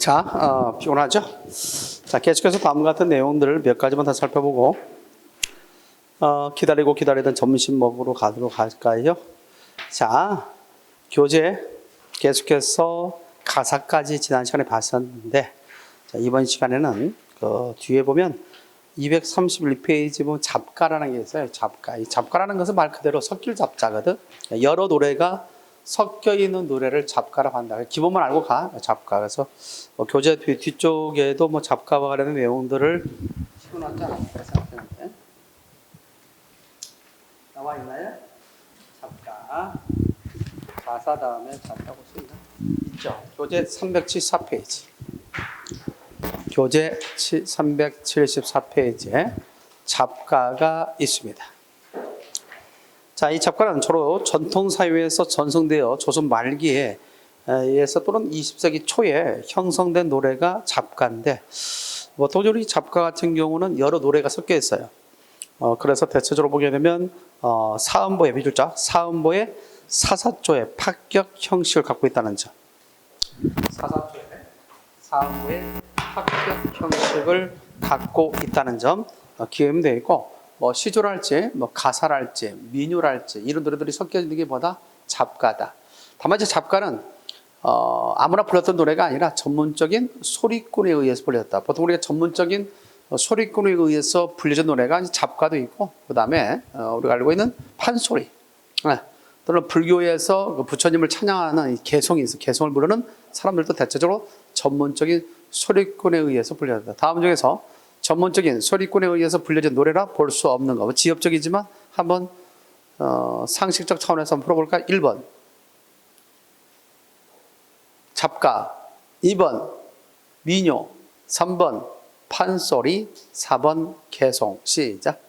자, 피곤하죠? 자, 계속해서 다음과 같은 내용들을 몇 가지만 더 살펴보고 기다리던 점심 먹으러 가도록 할까요? 자, 교재 계속해서 가사까지 지난 시간에 봤었는데, 자, 이번 시간에는 그 뒤에 보면 231페이지 보면 잡가라는 게 있어요. 잡가. 이 잡가라는 것은 말 그대로 섞일 잡자거든. 여러 노래가 섞여 있는 노래를 잡가라고 한다. 기본만 알고 가. 잡가. 그래서 교재 뒤쪽에도 뭐 잡가와 관련된 내용들을 시켜놨잖아. 나와 있나요? 잡가. 가사 다음에 잡가고 쓰이나? 있죠. 교재 374페이지. 교재 374페이지에 잡가가 있습니다. 자, 이 잡가는 주로 전통사회에서 전성되어 조선 말기에 에서 또는 20세기 초에 형성된 노래가 잡가인데, 보통 우리 잡가 같은 경우는 여러 노래가 섞여 있어요. 그래서 대체적으로 보게 되면 사음보의 미줄자, 사음보의 사사조의 파격 형식을 갖고 있다는 점. 사사조의 사음보의 파격 형식을 갖고 있다는 점 기억하면 되고, 뭐 시조랄지, 뭐 가사랄지, 민요랄지 이런 노래들이 섞여 있는 게 뭐다? 잡가다. 다만 이제 잡가는 아무나 불렀던 노래가 아니라 전문적인 소리꾼에 의해서 불렸다. 보통 우리가 전문적인 소리꾼에 의해서 불려진 노래가 잡가도 있고, 그 다음에 우리가 알고 있는 판소리, 또는 불교에서 부처님을 찬양하는 개성이 있어. 개성을 부르는 사람들도 대체적으로 전문적인 소리꾼에 의해서 불려진다. 다음 중에서 전문적인 소리꾼에 의해서 불려진 노래라 볼 수 없는 거. 지엽적이지만 한번 상식적 차원에서 한번 풀어볼까? 1번 잡가, 2번 민요, 3번 판소리, 4번 개송. 시작.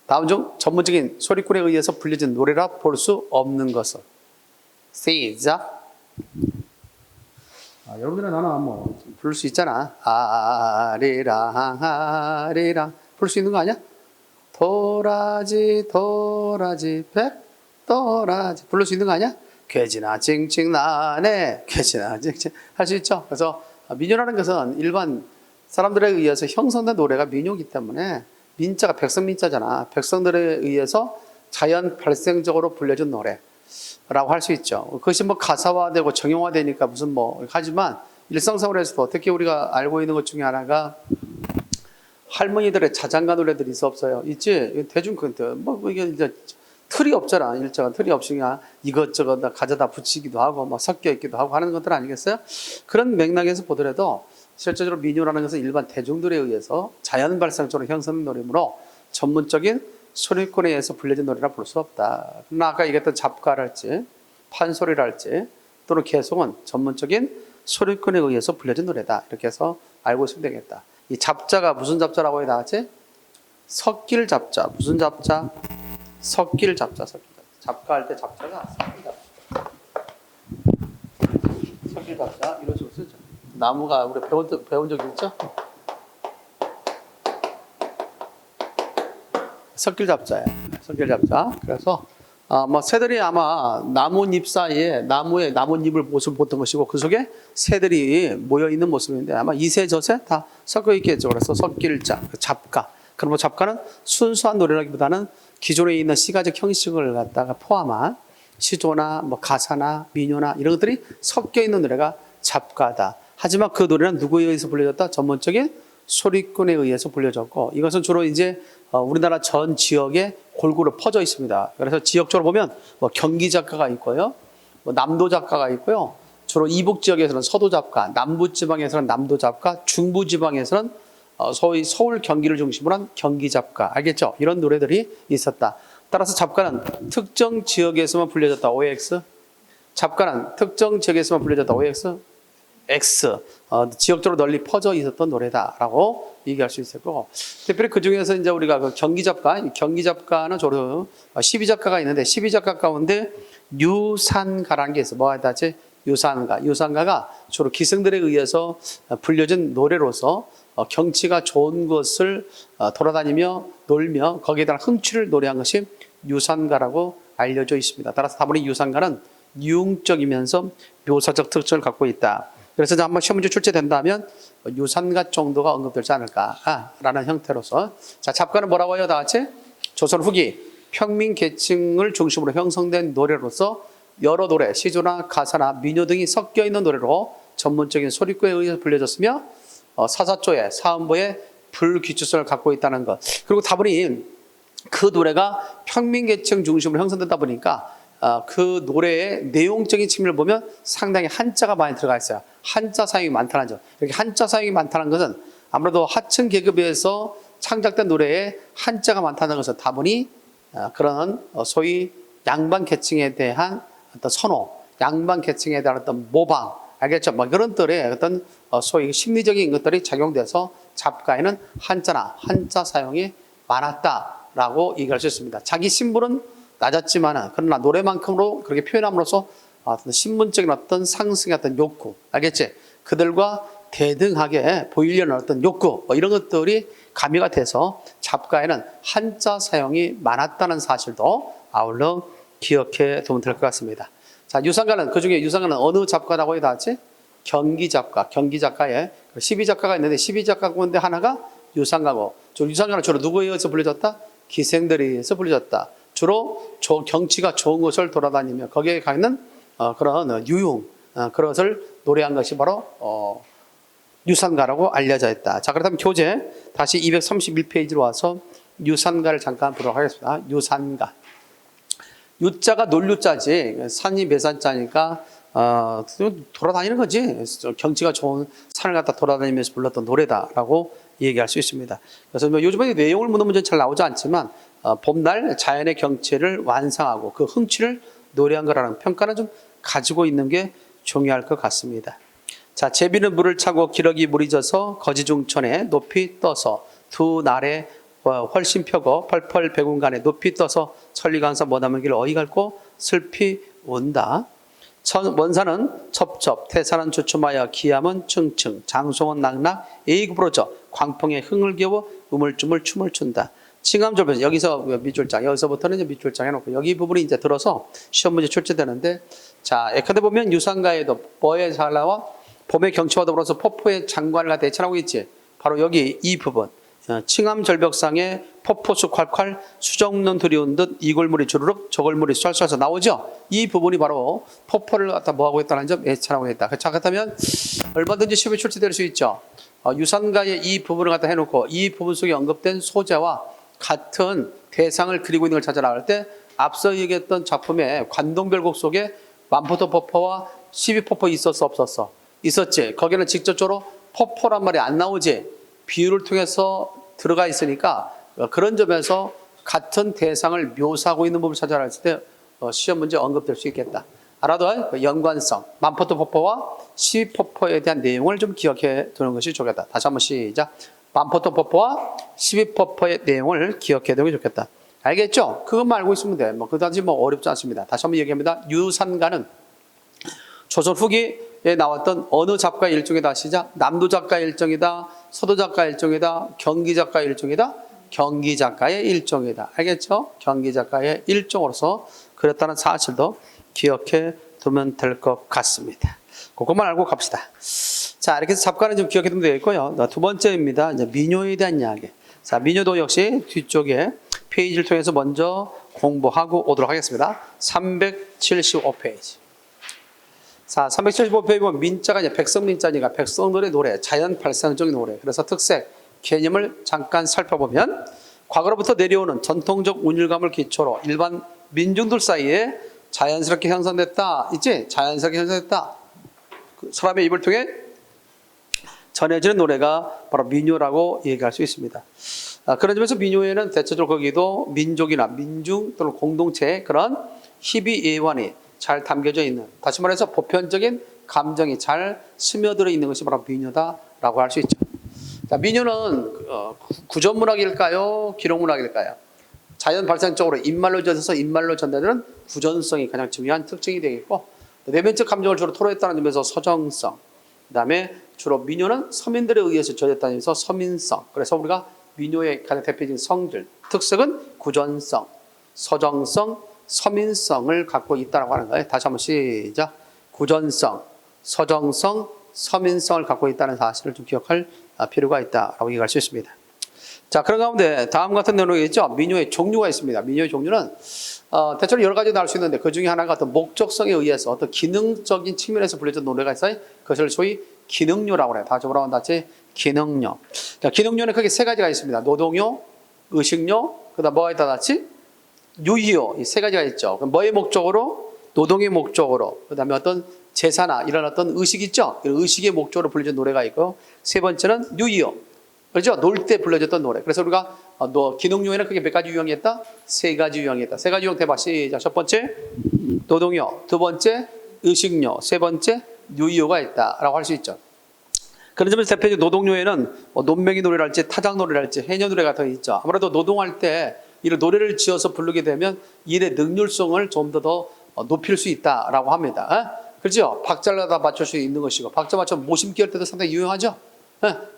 다음 중 전문적인 소리꾼에 의해서 불려진 노래라 볼 수 없는 것은? 시작. 여러분들은 나는 뭐 부를 수 있잖아. 아리랑 아리랑 부를 수 있는 거 아니야? 도라지 도라지 백도라지 부를 수 있는 거 아니야? 괴지나 징징 나네 괴지나 징징 할 수 있죠. 그래서 민요라는 것은 일반 사람들에 의해서 형성된 노래가 민요이기 때문에, 민자가 백성민자잖아. 백성들에 의해서 자연 발생적으로 불려진 노래 라고 할 수 있죠. 그것이 뭐 가사화되고 정형화되니까 무슨 뭐 하지만, 일상생활에서도 특히 우리가 알고 있는 것 중에 하나가 할머니들의 자장가 노래들이 있어 없어요? 있지? 대중 뭐 이게 이제 틀이 없잖아. 일정한 틀이 없으니까 이것저것 다 가져다 붙이기도 하고 뭐 섞여 있기도 하고 하는 것들 아니겠어요? 그런 맥락에서 보더라도 실제적으로 민요라는 것은 일반 대중들에 의해서 자연 발생적으로 형성된 노래이므로 전문적인 소리꾼에 의해서 불려진 노래라 볼 수 없다. 그러나 아까 얘기했던 잡가랄지 판소리랄지 또는 개송은 전문적인 소리꾼에 의해서 불려진 노래다. 이렇게 해서 알고 있으면 되겠다. 이 잡자가 무슨 잡자라고 나왔지? 섞일 잡자. 무슨 잡자? 섞일 잡자. 섞일 잡자. 잡가할 때 잡자가 섞일 잡자. 섞일 잡자 이런 식으로 쓰죠. 나무가 우리 배운 적 있죠? 섞일 잡자예요. 섞일 잡자. 그래서 뭐 새들이 아마 나뭇잎 사이에 나뭇잎을 모습 보던 것이고, 그 속에 새들이 모여 있는 모습인데 아마 이새 저새 다 섞여 있겠죠. 그래서 섞일 자, 잡가. 그럼 뭐 잡가는 순수한 노래라기보다는 기존에 있는 시가적 형식을 갖다가 포함한 시조나 뭐 가사나 민요나 이런 것들이 섞여 있는 노래가 잡가다. 하지만 그 노래는 누구에 의해서 불려졌다? 전문적인 소리꾼에 의해서 불려졌고, 이것은 주로 이제 우리나라 전 지역에 골고루 퍼져 있습니다. 그래서 지역적으로 보면 뭐 경기 작가가 있고요, 뭐 남도 작가가 있고요. 주로 이북 지역에서는 서도 작가, 남부 지방에서는 남도 작가, 중부 지방에서는 소위 서울 경기를 중심으로 한 경기 작가. 알겠죠? 이런 노래들이 있었다. 따라서 잡가는 특정 지역에서만 불려졌다. OX. 잡가는 특정 지역에서만 불려졌다. OX. X. 지역적으로 널리 퍼져 있었던 노래다라고 얘기할 수 있을 거고, 특별히 그 중에서 이제 우리가 그 경기잡가는 주로 12작가가 있는데, 12작가 가운데 유산가라는 게 있어. 뭐가 다지? 유산가가 주로 기생들에 의해서 불려진 노래로서 경치가 좋은 곳을 돌아다니며 놀며 거기에 대한 흥취를 노래한 것이 유산가라고 알려져 있습니다. 따라서 다분히 유산가는 유흥적이면서 묘사적 특징을 갖고 있다. 그래서 이제 한번 시험 문제 출제된다면 유산가 정도가 언급되지 않을까라는 형태로서. 자, 잡가는 뭐라고 해요? 다 같이? 조선 후기 평민 계층을 중심으로 형성된 노래로서 여러 노래, 시조나 가사나 민요 등이 섞여 있는 노래로 전문적인 소리구에 의해서 불려졌으며 사사조의 사음보의 불규칙성을 갖고 있다는 것. 그리고 다분히 그 노래가 평민계층 중심으로 형성되다 보니까 그 노래의 내용적인 측면을 보면 상당히 한자가 많이 들어가 있어요. 한자 사용이 많다는 점. 이렇게 한자 사용이 많다는 것은 아무래도 하층 계급에서 창작된 노래에 한자가 많다는 것은 다분히 그런 소위 양반 계층에 대한 어떤 선호, 양반 계층에 대한 어떤 모방, 알겠죠? 뭐 그런 들의 어떤 소위 심리적인 것들이 작용돼서 잡가에는 한자나 한자 사용이 많았다라고 얘기할 수 있습니다. 자기 신분은 낮았지만은 그러나 노래만큼으로 그렇게 표현함으로써 어떤 신분적인 어떤 상승의 어떤 욕구, 알겠지? 그들과 대등하게 보이려는 어떤 욕구, 뭐 이런 것들이 가미가 돼서 잡가에는 한자 사용이 많았다는 사실도 아울러 기억해 두면 될 것 같습니다. 자, 유산가는 그중에 유산가는 어느 잡가라고 해야 하지? 경기잡가, 경기잡가에 12잡가가 있는데 12잡가 가운데 하나가 유산가고, 유산가는 주로 누구에 의해서 불려졌다? 기생들에 의해서 불려졌다. 주로 경치가 좋은 곳을 돌아다니며 거기에 가 있는 그런 유흥, 그런 것을 노래한 것이 바로 유산가라고 알려져 있다. 자, 그렇다면 교재 다시 231페이지로 와서 유산가를 잠깐 보도록 하겠습니다. 유산가. 유자가 논류자지 산이 매산자니까 돌아다니는 거지. 경치가 좋은 산을 갖다 돌아다니면서 불렀던 노래다라고 얘기할 수 있습니다. 그래서 뭐 요즘에 내용을 묻는 문제는 잘 나오지 않지만 봄날 자연의 경치를 완상하고 그 흥취를 노래한 거라는 평가는 좀 가지고 있는 게 중요할 것 같습니다. 자, 제비는 물을 차고 기러기 물이 져서 거지중천에 높이 떠서 두 날에 훨씬 펴고 펄펄 백운간에 높이 떠서 천리강사 머나먼 길 어이 갈고 슬피 온다. 원산은 첩첩, 태산은 주춤하여 기암은 층층, 장송은 낙낙, 에이구 부러져 광풍에 흥을 겨워 우물쭈물 춤을 춘다. 칭암절벽, 여기서 밑줄장, 여기서부터는 이제 밑줄장 해놓고 여기 부분이 이제 들어서 시험 문제 출제되는데, 자, 예컨대 보면 유산가에도 뭐에 잘 나와? 봄의 경치와 더불어서 폭포의 장관을 대천하고 있지. 바로 여기 이 부분. 칭암절벽상에 폭포수 콸콸 수정론 들이온 듯 이골물이 주르륵 저골물이 쏠쏠해서 나오죠. 이 부분이 바로 폭포를 갖다 뭐하고 있다는 점 예찬하고 있다. 자, 그렇다면 얼마든지 시험에 출제될 수 있죠. 유산가의 이 부분을 갖다 해놓고 이 부분 속에 언급된 소재와 같은 대상을 그리고 있는 걸 찾아 나갈 때 앞서 얘기했던 작품의 관동별곡 속에 만포도 폭포와 12폭포 있었어 없었어? 있었지. 거기는 직접적으로 폭포란 말이 안 나오지. 비유를 통해서 들어가 있으니까 그런 점에서 같은 대상을 묘사하고 있는 부분을 찾아 나갈 때 시험 문제 언급될 수 있겠다. 알아둬 연관성, 만포도 폭포와 12폭포에 대한 내용을 좀 기억해 두는 것이 좋겠다. 다시 한번 시작. 만포도 폭포와 12폭포의 내용을 기억해 두는 게 좋겠다. 알겠죠? 그것만 알고 있으면 돼. 그다지 어렵지 않습니다. 다시 한번 얘기합니다. 유산가는 조선 후기에 나왔던 어느 작가의 일종이다. 시작. 남도 작가의 일종이다. 서도 작가의 일종이다. 경기 작가의 일종이다. 경기 작가의 일종이다. 알겠죠? 경기 작가의 일종으로서 그랬다는 사실도 기억해 두면 될 것 같습니다. 그것만 알고 갑시다. 자, 이렇게 해서 잡가는 좀 기억해 두면 되겠고요. 두 번째입니다. 이제 민요에 대한 이야기. 자, 민요도 역시 뒤쪽에 페이지를 통해서 먼저 공부하고 오도록 하겠습니다. 375페이지. 자, 375페이지 보면 민자가 이제 백성민자니까 백성들의 노래, 자연 발상적인 노래. 그래서 특색, 개념을 잠깐 살펴보면 과거로부터 내려오는 전통적 운율감을 기초로 일반 민중들 사이에 자연스럽게 형성됐다. 있지? 자연스럽게 형성됐다. 그 사람의 입을 통해 전해지는 노래가 바로 민요라고 얘기할 수 있습니다. 그런 점에서 민요에는 대체적으로 거기도 민족이나 민중 또는 공동체의 그런 희비애환이 잘 담겨져 있는, 다시 말해서 보편적인 감정이 잘 스며들어 있는 것이 바로 민요다라고 할 수 있죠. 자, 민요는 구전문학일까요? 기록문학일까요? 자연 발상적으로 입말로 전해서 입말로 전달되는 구전성이 가장 중요한 특징이 되겠고, 내면적 감정을 주로 토로했다는 점에서 서정성, 그 다음에 주로 민요는 서민들에 의해서 전했다는 점에서 서민성. 그래서 우리가 민요의 가장 대표적인 성질, 특색은 구전성, 서정성, 서민성을 갖고 있다고 하는 거예요. 다시 한번 시작. 구전성, 서정성, 서민성을 갖고 있다는 사실을 좀 기억할 필요가 있다라고 얘기할 수 있습니다. 자, 그런 가운데 다음 같은 내용이 있죠. 민요의 종류가 있습니다. 민요의 종류는 대체로 여러 가지 나올 수 있는데 그 중에 하나가 어떤 목적성에 의해서 어떤 기능적인 측면에서 불려진 노래가 있어요. 그것을 소위 기능요라고 해요. 다 적으라고 한다지 기능요. 자, 기능요는 크게 세 가지가 있습니다. 노동요, 의식요, 그다음 뭐가 있다 같이 유의요. 이 세 가지가 있죠. 그럼 뭐의 목적으로? 노동의 목적으로. 그다음에 어떤 제사나 이런 어떤 의식 있죠. 의식의 목적으로 불려진 노래가 있고 세 번째는 유의요. 그렇죠? 놀 때 불러줬던 노래. 그래서 우리가 기능요에는 크게 몇 가지 유형이 있다? 세 가지 유형이 있다. 세 가지 유형 대박 시작. 첫 번째 노동요, 두 번째 의식요, 세 번째 유의요가 있다라고 할 수 있죠. 그런 점에서 대표적인 노동요에는 논맹이 노래랄지 타작 노래랄지 해녀 노래가 더 있죠. 아무래도 노동할 때 이런 노래를 지어서 부르게 되면 일의 능률성을 좀 더 높일 수 있다라고 합니다. 그렇죠? 박자를 다 맞출 수 있는 것이고 박자 맞춰 모심기 할 때도 상당히 유용하죠.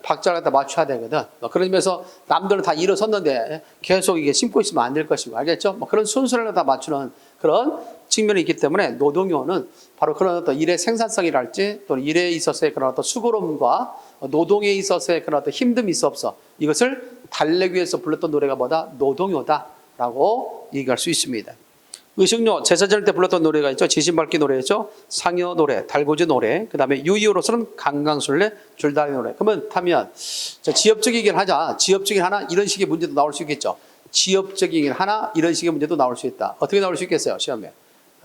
박자를 갖다 맞춰야 되거든. 그런 점에서 남들은 다 일어섰는데 계속 이게 심고 있으면 안 될 것이고, 알겠죠? 그런 순서를 다 맞추는 그런 측면이 있기 때문에 노동요는 바로 그런 어떤 일의 생산성이랄지 또는 일에 있어서의 그런 어떤 수고로움과 노동에 있어서의 그런 어떤 힘듦이 있어 없어 이것을 달래기 위해서 불렀던 노래가 뭐다? 노동요다라고 얘기할 수 있습니다. 의식요, 제사 지낼 때 불렀던 노래가 있죠. 지신밟기 노래였죠. 상여 노래, 달고지 노래. 그 다음에 유의어로서는 강강술래, 줄다리 노래. 그러면 지엽적이긴 하자. 지엽적인 하나 이런 식의 문제도 나올 수 있겠죠. 지엽적이긴 하나 이런 식의 문제도 나올 수 있다. 어떻게 나올 수 있겠어요? 시험에.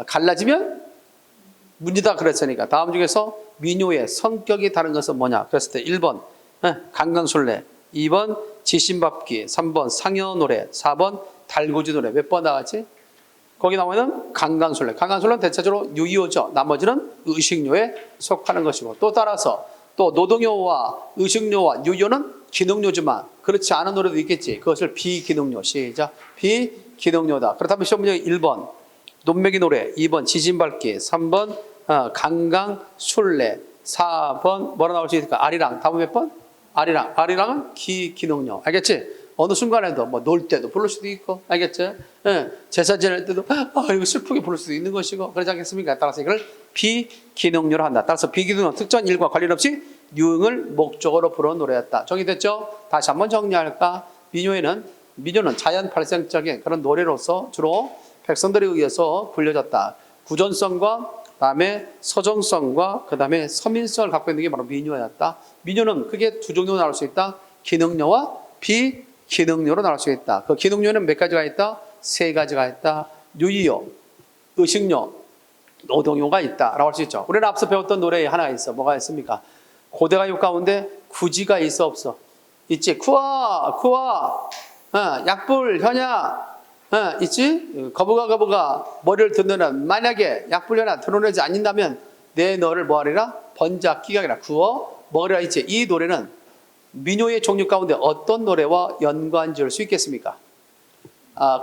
갈라지면 문제다 그랬으니까. 다음 중에서 민요의 성격이 다른 것은 뭐냐? 그랬을 때 1번 강강술래, 2번 지신밟기, 3번 상여 노래, 4번 달고지 노래. 몇 번 나갔지? 거기 나오면 강강술래. 강강술래는 대체적으로 유의어죠. 나머지는 의식요에 속하는 것이고 또 따라서 또 노동요와 의식요와 유의어는 기능요지만 그렇지 않은 노래도 있겠지. 그것을 비기능요. 시작. 비기능요다. 그렇다면 시험 문제 1번 논매기 노래, 2번 지진밟기, 3번 강강술래, 4번 뭐라 나올 수 있을까? 아리랑. 다음 몇 번? 아리랑. 아리랑은 기능요. 알겠지? 어느 순간에도 놀 때도 부를 수도 있고, 알겠죠? 제사 지낼 때도 이거 슬프게 부를 수도 있는 것이고 그러지 않겠습니까? 따라서 이걸 비기능요로 한다. 따라서 비기능요 특정 일과 관련 없이 유흥을 목적으로 부르는 노래였다. 정리됐죠? 다시 한번 정리할까? 민요는 자연 발생적인 그런 노래로서 주로 백성들에 의해서 불려졌다. 구전성과 그다음에 서정성과 그다음에 서민성을 갖고 있는 게 바로 민요였다. 민요는 크게 두 종류로 나올 수 있다. 기능요와 비기능요로 나올 수 있다. 그 기능요는 몇 가지가 있다? 세 가지가 있다. 유의요, 의식요, 노동요가 있다라고 할 수 있죠. 우리는 앞서 배웠던 노래에 하나가 있어. 뭐가 있습니까? 고대가요 가운데 구지가 있어 없어? 있지. 쿠아 약불 현야 있지. 거부가 머리를 듣느라 만약에 약불 현야 드러내지 않는다면 내 너를 뭐하리라? 번잡기가 아니라 구워 먹으리라 있지. 이 노래는 민요의 종류 가운데 어떤 노래와 연관지을 수 있겠습니까?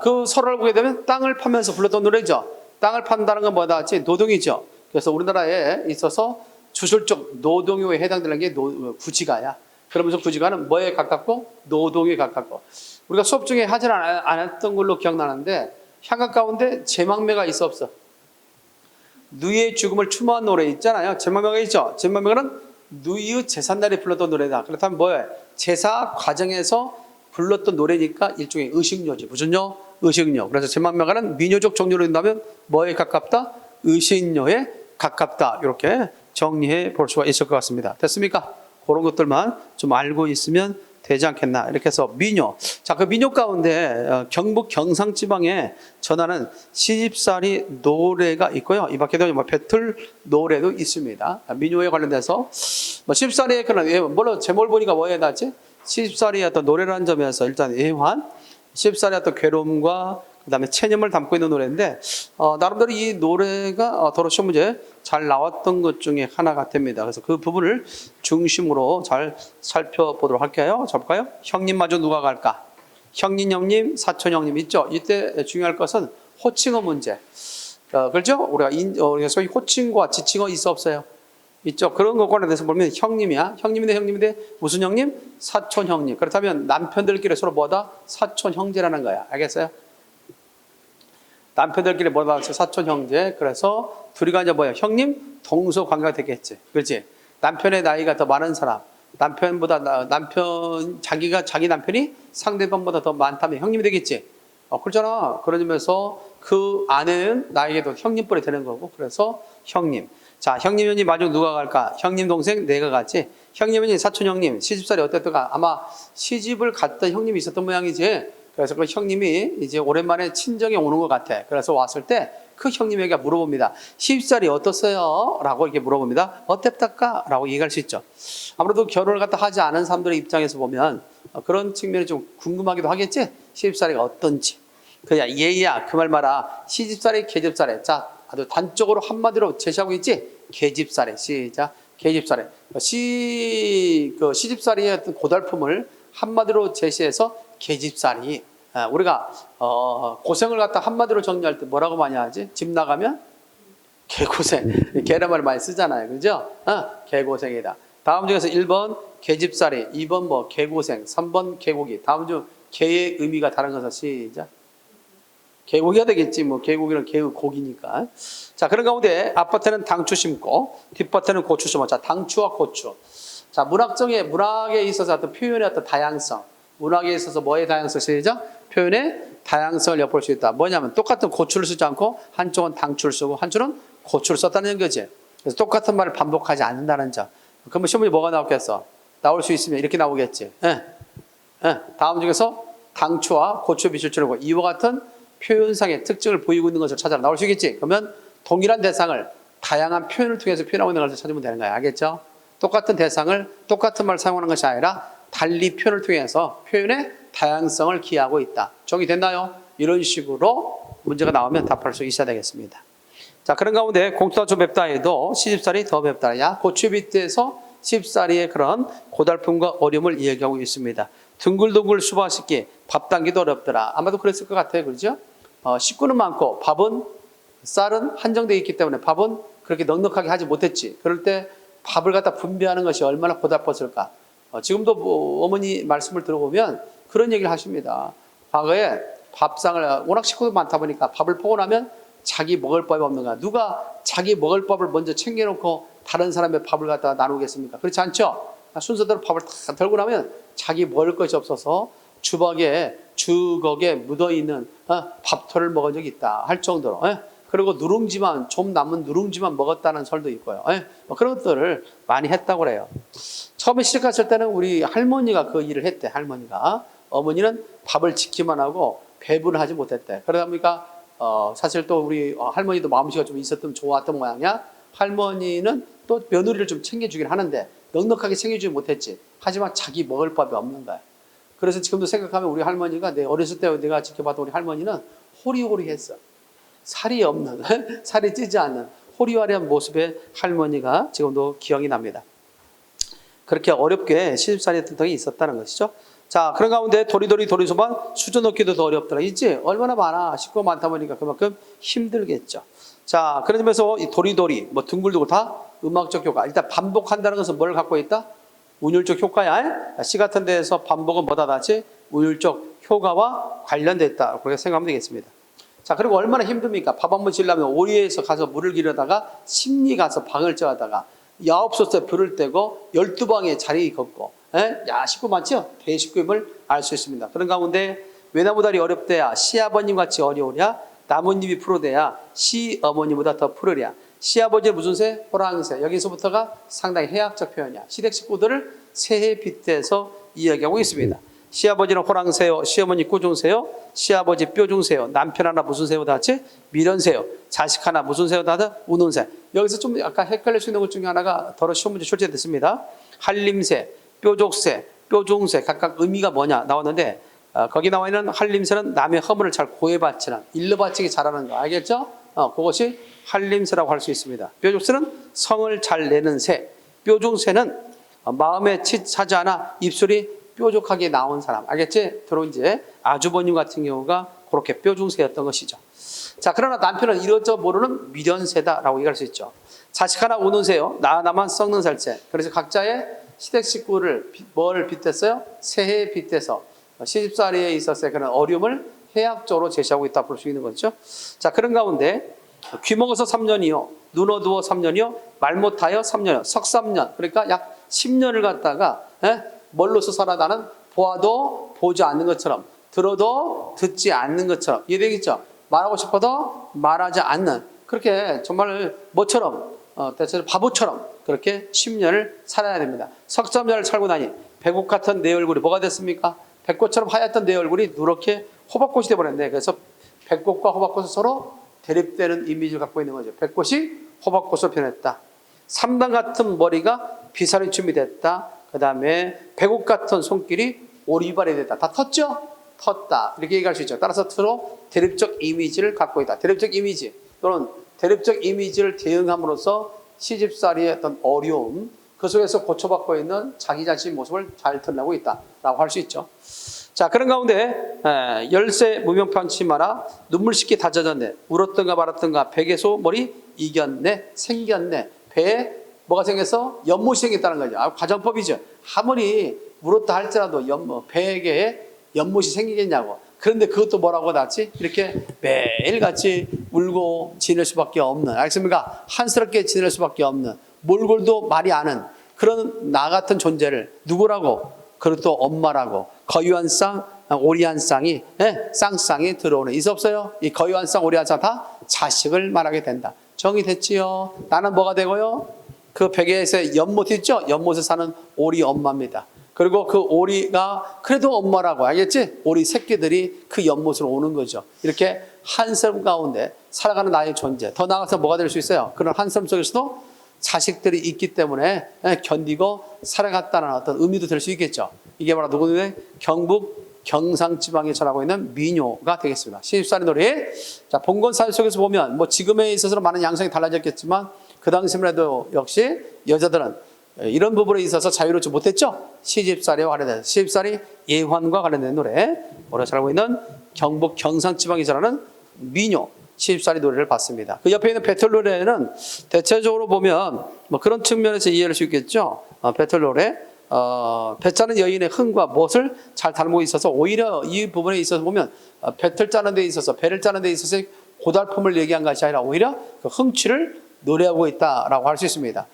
그 설을 보게 되면 땅을 파면서 불렀던 노래죠. 땅을 판다는 건 뭐다 같이 노동이죠. 그래서 우리나라에 있어서 주술적 노동요에 해당되는 게 구지가야. 그러면서 구지가는 뭐에 가깝고? 노동에 가깝고. 우리가 수업 중에 하지 않았던 걸로 기억나는데 향각 가운데 제망매가 있어 없어? 누이의 죽음을 추모한 노래 있잖아요. 제망매가 있죠. 제망매는 누이의 제삿날에 불렀던 노래다. 그렇다면 뭐예요? 제사 과정에서 불렀던 노래니까 일종의 의식요지. 무슨 요? 의식요. 그래서 제망매가는 민요적 종류로 된다면 뭐에 가깝다? 의식요에 가깝다. 이렇게 정리해 볼 수가 있을 것 같습니다. 됐습니까? 그런 것들만 좀 알고 있으면 되지 않겠나. 이렇게 해서 민요. 자, 그 민요 가운데 경북 경상지방에 전하는 시집살이 노래가 있고요. 이 밖에도 배틀 노래도 있습니다. 민요에 관련돼서 시집살이의 그런 물론 제목을 보니까 뭐에 나왔지? 시집살이의 어떤 노래라는 점에서 일단 애환, 시집살이의 어떤 괴로움과 그다음에 체념을 담고 있는 노래인데 나름대로 이 노래가 도로 시험 문제 잘 나왔던 것 중에 하나가 됩니다. 그래서 그 부분을 중심으로 잘 살펴보도록 할게요. 자, 볼까요? 형님 마저 누가 갈까? 형님, 사촌 형님 있죠? 이때 중요할 것은 호칭어 문제. 그렇죠? 우리가 소위 호칭과 지칭어 있어 없어요? 있죠? 그런 것과 대해서 보면 형님이야. 형님인데 무슨 형님? 사촌 형님. 그렇다면 남편들끼리 서로 뭐다? 사촌 형제라는 거야. 알겠어요? 남편들끼리 뭐다? 사촌 형제. 그래서 둘이가 이제 뭐야? 형님, 동서 관계가 되겠지. 그렇지? 남편의 나이가 더 많은 사람, 자기 남편이 상대방보다 더 많다면 형님이 되겠지. 그렇잖아. 그러면서 그 아내는 나에게도 형님뻘이 되는 거고, 그래서 형님. 자, 형님, 형님, 마지막 누가 갈까? 형님, 동생, 내가 갔지. 형님, 형님, 사촌 형님, 시집살이 어땠던가? 아마 시집을 갔던 형님이 있었던 모양이지. 그래서 그 형님이 이제 오랜만에 친정에 오는 것 같아. 그래서 왔을 때 그 형님에게 물어봅니다. 시집살이 어떻어요? 라고 이렇게 물어봅니다. 어땠을까? 라고 얘기할 수 있죠. 아무래도 결혼을 갖다 하지 않은 사람들의 입장에서 보면 그런 측면이 좀 궁금하기도 하겠지? 시집살이가 어떤지. 그냥 얘야, 그 말 마라. 시집살이, 계집살이. 자, 아주 단적으로 한마디로 제시하고 있지? 계집살이. 시작. 계집살이. 시집살이의 어떤 고달픔을 한마디로 제시해서 계집살이. 우리가 고생을 갖다 한마디로 정리할 때 뭐라고 많이 하지? 집 나가면 개고생. 개란 말 많이 쓰잖아요. 그죠? 개고생이다. 다음 중에서 1번 계집살이, 2번 뭐 개고생, 3번 개고기. 다음 중 개의 의미가 다른 것은 시작. 개고기가 되겠지. 뭐 개고기는 개의 고기니까. 자, 그런 가운데 앞밭에는 당추 심고 뒷밭에는 고추 심어. 자, 당추와 고추. 자, 문학에 있어서 어떤 표현의 어떤 다양성. 문학에 있어서 뭐의 다양성 시작? 표현의 다양성을 엿볼 수 있다. 뭐냐면 똑같은 고추를 쓰지 않고 한쪽은 당추를 쓰고 한쪽은 고추를 썼다는 거지. 그래서 똑같은 말을 반복하지 않는다는 점. 그러면 시험문제 뭐가 나오겠어? 나올 수 있으면 이렇게 나오겠지. 다음 중에서 당추와 고추의 빛을 주려고 이와 같은 표현상의 특징을 보이고 있는 것을 찾아라. 나올 수 있겠지. 그러면 동일한 대상을 다양한 표현을 통해서 표현하고 있는 것을 찾으면 되는 거야. 알겠죠? 똑같은 대상을 똑같은 말을 사용하는 것이 아니라 달리 표현을 통해서 표현의 다양성을 기하고 있다. 정의됐나요? 이런 식으로 문제가 나오면 답할 수 있어야 되겠습니다. 자, 그런 가운데 공투가 좀 맵다 해도 시집살이 더 맵다. 야, 고추빛에서 시집살이의 그런 고달픔과 어려움을 이야기하고 있습니다. 둥글둥글 수박 씻기, 밥 당기도 어렵더라. 아마도 그랬을 것 같아요. 그렇죠? 식구는 많고 쌀은 한정되어 있기 때문에 밥은 그렇게 넉넉하게 하지 못했지. 그럴 때 밥을 갖다 분배하는 것이 얼마나 고달팠을까. 지금도 뭐 어머니 말씀을 들어보면 그런 얘기를 하십니다. 과거에 밥상을 워낙 식구도 많다 보니까 밥을 보고 나면 자기 먹을 밥이 없는 거야. 누가 자기 먹을 밥을 먼저 챙겨놓고 다른 사람의 밥을 갖다가 나누겠습니까? 그렇지 않죠? 순서대로 밥을 다 들고 나면 자기 먹을 것이 없어서 주걱에 묻어있는 밥토를 먹은 적이 있다 할 정도로. 그리고 좀 남은 누룽지만 먹었다는 설도 있고요. 뭐 그런 것들을 많이 했다고 그래요. 처음에 시작했을 때는 우리 할머니가 그 일을 했대. 할머니가. 어머니는 밥을 짓기만 하고 배분을 하지 못했대. 그러다 보니까 사실 또 우리 할머니도 마음씨가 좀 좋았던 모양이야. 할머니는 또 며느리를 좀 챙겨주긴 하는데 넉넉하게 챙겨주지 못했지. 하지만 자기 먹을 밥이 없는 거야. 그래서 지금도 생각하면 우리 할머니가 내 어렸을 때 내가 지켜봤던 우리 할머니는 호리호리했어. 살이 없는, 살이 찌지 않는 호리호리한 모습의 할머니가 지금도 기억이 납니다. 그렇게 어렵게 시집살이 했던 적이 있었다는 것이죠. 자, 그런 가운데 도리소반 수저 넣기도 더 어렵더라. 있지? 얼마나 많아. 식구가 많다 보니까 그만큼 힘들겠죠. 자, 그런 점에서 이 도리도리, 뭐 둥글둥글 다 음악적 효과. 일단 반복한다는 것은 뭘 갖고 있다? 운율적 효과야. 시 같은 데에서 반복은 뭐다 같이? 운율적 효과와 관련됐다. 그렇게 생각하면 되겠습니다. 자, 그리고 얼마나 힘듭니까? 밥 한 번 지려면 오리에서 가서 물을 기르다가 심리 가서 방을 쪄다가 9솥에 불을 떼고 12방에 자리 걷고. 야, 식구 많죠? 대식구임을 알 수 있습니다. 그런 가운데 외나무다리 어렵대야 시아버님 같이 어려우랴. 나뭇잎이 푸르대야 시어머니보다 더 푸르랴. 시아버지의 무슨 새? 호랑새. 여기서부터가 상당히 해학적 표현이야. 시댁 식구들을 새해 빗대서 이야기하고 있습니다. 시아버지는 호랑새요, 시어머니 꾸중새요, 시아버지 뾰중새요, 남편 하나 무슨 새요 다 같이? 미련새요, 자식 하나 무슨 새요 다 같이? 우는 새. 여기서 좀 약간 헷갈릴 수 있는 것 중에 하나가 더러 시험 문제 출제됐습니다. 한림새, 뾰족새, 뾰중새 각각 의미가 뭐냐 나왔는데 거기 나와 있는 한림새는 남의 허물을 잘 고해바치는 일러 바치기 잘하는 거 알겠죠? 그것이 한림새라고 할 수 있습니다. 뾰족새는 성을 잘 내는 새, 뾰중새는 마음에 차지 않아 입술이 뾰족하게 나온 사람 알겠지? 주로 이제 아주버님 같은 경우가 그렇게 뾰중새였던 것이죠. 자, 그러나 남편은 이러저 모르는 미련새다라고 얘기할 수 있죠. 자식 하나 우는 새요, 나만 썩는 살새. 그래서 각자의 시댁 식구를 뭘 빗댔어요? 새해에 빗대서 시집살이에 있었을 그런 어려움을 해학적으로 제시하고 있다 볼 수 있는 거죠. 자, 그런 가운데 귀 먹어서 3년이요. 눈 어두워 3년이요. 말 못하여 3년이요. 석 3년. 그러니까 약 10년을 갖다가 뭘로서 살아? 나는 보아도 보지 않는 것처럼, 들어도 듣지 않는 것처럼. 이해되겠죠? 말하고 싶어도 말하지 않는, 그렇게 정말 뭐처럼, 대체로 바보처럼 그렇게 10년을 살아야 됩니다. 석 3년을 살고 나니 백옥 같은 내 얼굴이 뭐가 됐습니까? 백꽃처럼 하얗던 내 얼굴이 누렇게 호박꽃이 되어버렸네. 그래서 백꽃과 호박꽃은 서로 대립되는 이미지를 갖고 있는 거죠. 백꽃이 호박꽃으로 변했다. 삼단 같은 머리가 비살이춤이 됐다. 그 다음에 백옥 같은 손길이 오리발이 됐다. 다 텄죠? 텄다. 이렇게 얘기할 수 있죠. 따라서 서로 대립적 이미지를 갖고 있다. 대립적 이미지 또는 대립적 이미지를 대응함으로써 시집살이의 어떤 어려움, 그 속에서 고초받고 있는 자기 자신의 모습을 잘 드러내고 있다라고 할 수 있죠. 자, 그런 가운데 열세 무명편치 마라 눈물 씻기 다젖었네. 울었던가 말았던가 백에서 머리 이겼네. 생겼네. 배에 뭐가 생겨서 연못이 생겼다는 거죠. 가정법이죠. 아무리 울었다 할지라도 배에게 연못이 생기겠냐고. 그런데 그것도 뭐라고 났지? 이렇게 매일같이 울고 지낼 수밖에 없는, 알겠습니까? 한스럽게 지낼 수밖에 없는, 몰골도 말이 않은 그런 나 같은 존재를 누구라고? 그리고 또 엄마라고. 거유한 쌍, 오리한 쌍이, 쌍쌍이 들어오는. 있어 없어요? 이 거유한 쌍, 오리한 쌍 다 자식을 말하게 된다. 정의됐지요? 나는 뭐가 되고요? 그 베개에서 연못 있죠? 연못에 사는 오리 엄마입니다. 그리고 그 오리가 그래도 엄마라고, 알겠지? 오리 새끼들이 그 연못으로 오는 거죠. 이렇게 한섬 가운데 살아가는 나의 존재. 더 나아가서 뭐가 될 수 있어요? 그런 한섬 속에서도 자식들이 있기 때문에 견디고 살아갔다는 어떤 의미도 될 수 있겠죠. 이게 바로 누구의? 경북 경상지방에 전하고 있는 민요가 되겠습니다. 시집살이 노래. 자, 봉건사회 속에서 보면 뭐 지금에 있어서 많은 양상이 달라졌겠지만 그 당시만 해도 역시 여자들은 이런 부분에 있어서 자유롭지 못했죠. 시집살이와 관련된, 시집살이 예환과 관련된 노래, 우리가 잘 알고 있는 경북 경상지방에 전하는 민요 시집살이 노래를 봤습니다. 그 옆에 있는 배틀 노래는 대체적으로 보면 뭐 그런 측면에서 이해할 수 있겠죠. 배틀 노래, 배 짜는 여인의 흥과 무엇을 잘 닮고 있어서 오히려 이 부분에 있어서 보면 배틀 짜는 데 있어서, 배를 짜는 데 있어서 고달픔을 얘기한 것이 아니라 오히려 그 흥취를 노래하고 있다라고 할 수 있습니다.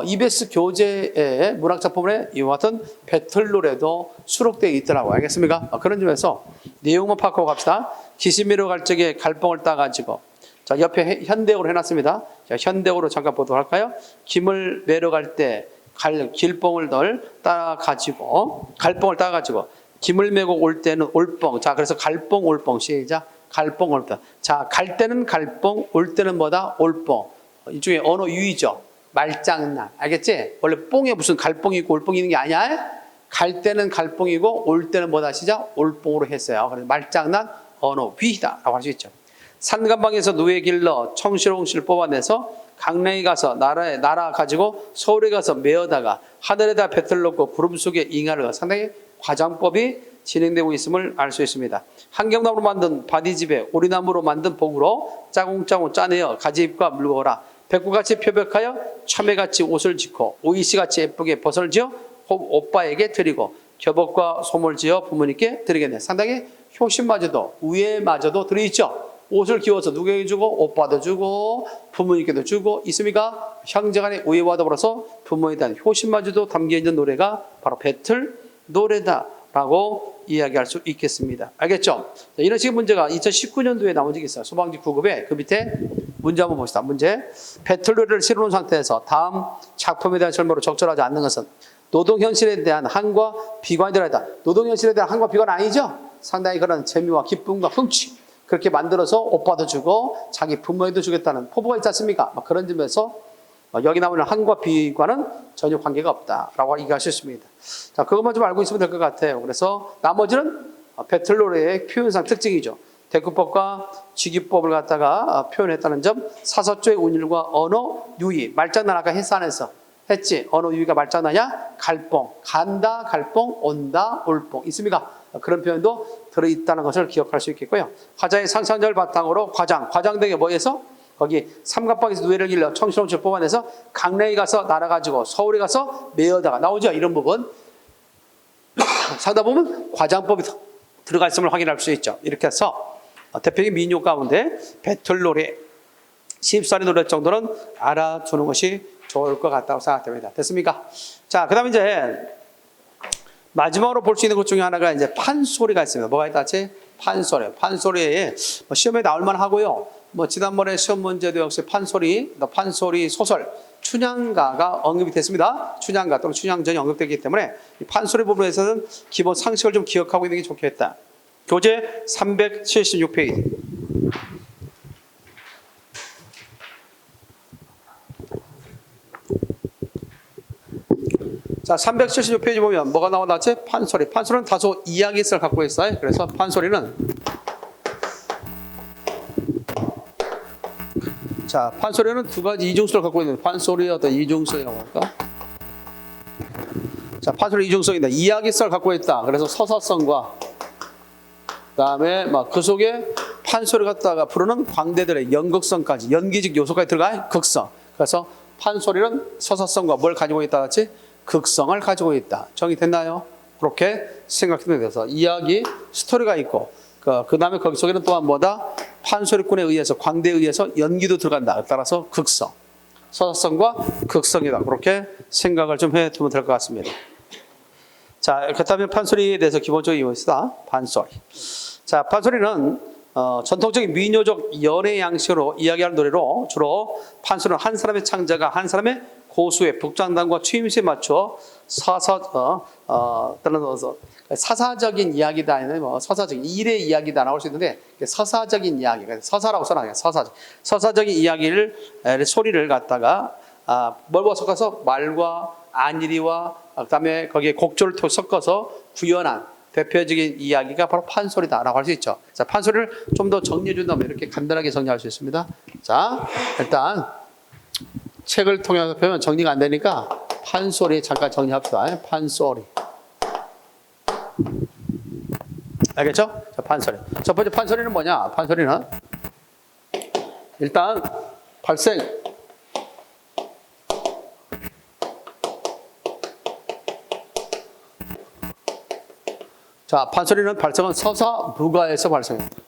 EBS 교재의 문학작품에 이와 같은 배틀 노래도 수록되어 있더라고요. 알겠습니까? 그런 점에서 내용만 파악하고 갑시다. 기시미로 갈 적에 갈봉을 따가지고, 자, 옆에 현대어로 해놨습니다. 자, 현대어로 잠깐 보도록 할까요? 김을 매러 갈 때 길봉을 널 따가지고, 갈봉을 따가지고, 김을 메고 올 때는 올봉. 자, 그래서 갈봉, 올봉. 시작. 갈봉, 올봉. 자, 갈 때는 갈봉, 올 때는 뭐다? 올봉. 이쪽에 언어 유의죠. 말장난. 알겠지? 원래 뽕에 무슨 갈뽕이 있고 올뽕이 있는 게 아니야. 갈 때는 갈뽕이고 올 때는 뭐다? 시작? 올뽕으로 했어요. 그래서 말장난, 언어 위희다라고 할 수 있죠. 산간방에서 누에 길러 청실홍실 뽑아내서 강릉에 가서 나라 가지고 서울에 가서 메어다가 하늘에다 배틀 놓고 구름 속에 잉하를. 상당히 과장법이 진행되고 있음을 알 수 있습니다. 한경나무로 만든 바디집에 오리나무로 만든 복으로 짜공짜공 짜내어 가지잎과 물고 오라. 백구같이 표백하여 참외같이 옷을 짓고 오이씨같이 예쁘게 벗을 지어 오빠에게 드리고 겹옷과 솜을 지어 부모님께 드리겠네. 상당히 효심마저도 우애마저도 들어있죠. 옷을 기워서 누구에게 주고 오빠도 주고 부모님께도 주고 있습니까? 형제간의 우애와 더불어서 부모에 대한 효심마저도 담겨있는 노래가 바로 배틀 노래다라고 이야기할 수 있겠습니다. 알겠죠? 자, 이런 식의 문제가 2019년도에 나온 적이 있어요. 소방지 9급에 그 밑에 문제 한번 봅시다. 문제. 배틀 노래를 실어놓은 상태에서 다음 작품에 대한 설명으로 적절하지 않는 것은 노동 현실에 대한 한과 비관이 들어있다. 노동 현실에 대한 한과 비관 아니죠? 상당히 그런 재미와 기쁨과 흥취 그렇게 만들어서 오빠도 주고 자기 부모에도 주겠다는 포부가 있지 않습니까? 그런 점에서 여기 나오는 한과 비관은 전혀 관계가 없다라고 얘기할 수 있습니다. 자, 그것만 좀 알고 있으면 될 것 같아요. 그래서 나머지는 배틀 노래의 표현상 특징이죠. 대구법과 직위법을 갖다가 표현했다는 점, 사서조의 운율과 언어 유의, 말장난 아까 해산해서 했지. 언어 유의가 말장난이야? 갈뽕, 간다, 갈뽕, 온다, 올뽕 있습니까? 그런 표현도 들어있다는 것을 기억할 수 있겠고요. 화자의 상상력을 바탕으로 과장 등에 뭐해서 거기 삼각방에서 누에를 길러 청실홍실 뽑아내서 강릉에 가서 날아가지고 서울에 가서 메어다가 나오죠. 이런 부분 상다 보면 과장법이 들어가 있음을 확인할 수 있죠. 이렇게 해서 대표적인 민요 가운데 배틀 노래 쉽사리 노래 정도는 알아두는 것이 좋을 것 같다고 생각됩니다. 됐습니까? 자, 그 다음에 이제 마지막으로 볼 수 있는 것 중에 하나가 이제 판소리가 있습니다. 뭐가 있다지? 판소리. 판소리에 시험에 나올 만 하고요. 지난번에 시험 문제도 역시 판소리 소설, 춘향가가 언급이 됐습니다. 춘향가 또는 춘향전이 언급되기 때문에 이 판소리 부분에서는 기본 상식을 좀 기억하고 있는 게 좋겠다. 교재 376페이지. 자, 376페이지 보면 뭐가 나왔지? 판소리. 판소리는 다소 이야기성을 갖고 있어요. 그래서 판소리는 자, 판소리는 두 가지 이중성을 갖고 있는 판소리의 어떤 이중성이라고 할까? 자, 판소리 이중성이다. 이야기성을 갖고 있다. 그래서 서사성과 그다음에 그 속에 판소리 갖다가 부르는 광대들의 연극성까지 연기적 요소까지 들어가 극성. 그래서 판소리는 서사성과 뭘 가지고 있다 같이 극성을 가지고 있다. 정의됐나요? 그렇게 생각하면 돼서 이야기 스토리가 있고 그 다음에 거기 속에는 또한 뭐다? 판소리꾼에 의해서 광대에 의해서 연기도 들어간다. 따라서 극성, 서사성과 극성이다. 그렇게 생각을 좀 해두면 될 것 같습니다. 자, 그렇다면 판소리에 대해서 기본적인 이유가 판소리. 자, 판소리는 전통적인 민요적 연애 양식으로 이야기하는 노래로 주로 판소리는 한 사람의 창자가 한 사람의 고수의 북장단과 추임새에 맞춰 사사적인 이야기다, 서사적인 일의 이야기다 나올 수 있는데 서사적인 이야기, 서사라고 써놔요. 서사적인 이야기를 소리를 갖다가 뭘과 섞어서 말과 안일이와 그다음에 거기에 곡조를 섞어서 구현한 대표적인 이야기가 바로 판소리다라고 할 수 있죠. 자, 판소리를 좀 더 정리해 준다면 이렇게 간단하게 정리할 수 있습니다. 자, 일단 책을 통해서 보면 정리가 안 되니까 판소리 잠깐 정리합시다. 판소리. 알겠죠? 자, 판소리. 첫 번째 판소리는 뭐냐? 판소리는 일단 발생. 자, 판소리는 발생은 서사 무가에서 발생합니다.